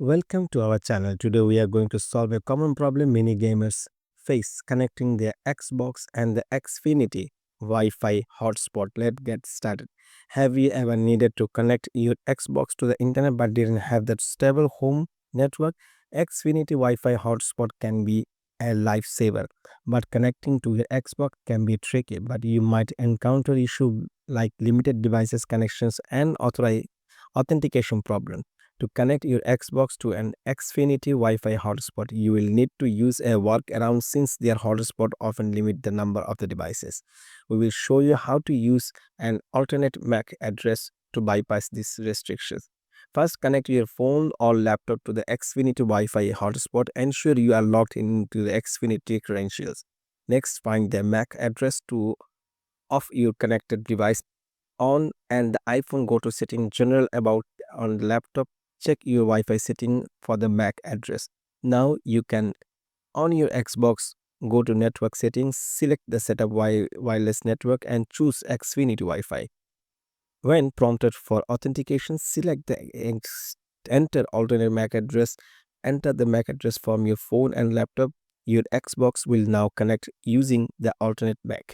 Welcome to our channel. Today we are going to solve a common problem many gamers face connecting their Xbox and the Xfinity Wi-Fi hotspot. Let's get started. Have you ever needed to connect your Xbox to the internet but didn't have that stable home network? Xfinity Wi-Fi hotspot can be a lifesaver, but connecting to your Xbox can be tricky. But you might encounter issues like limited devices connections and authentication problem. To connect your Xbox to an Xfinity Wi-Fi hotspot, you will need to use a workaround since their hotspot often limit the number of the devices. We will show you how to use an alternate MAC address to bypass these restrictions. First, connect your phone or laptop to the Xfinity Wi-Fi hotspot. Ensure you are logged into the Xfinity credentials. Next, find the MAC address of your connected device. On and the iPhone, go to setting general about. On the laptop, check your Wi-Fi setting for the MAC address. Now you can on your Xbox, go to network settings, select the setup wireless network and choose Xfinity Wi-Fi. When prompted for authentication, select the enter alternate MAC address. Enter the MAC address from your phone and laptop. Your Xbox will now connect using the alternate MAC.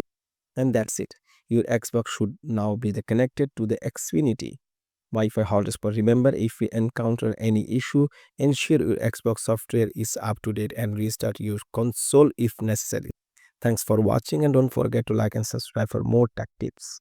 And that's it. Your Xbox should now be connected to the Xfinity Wi-Fi hotspot. Remember, if you encounter any issue, ensure your Xbox software is up to date and restart your console if necessary. Thanks for watching and don't forget to like and subscribe for more tech tips.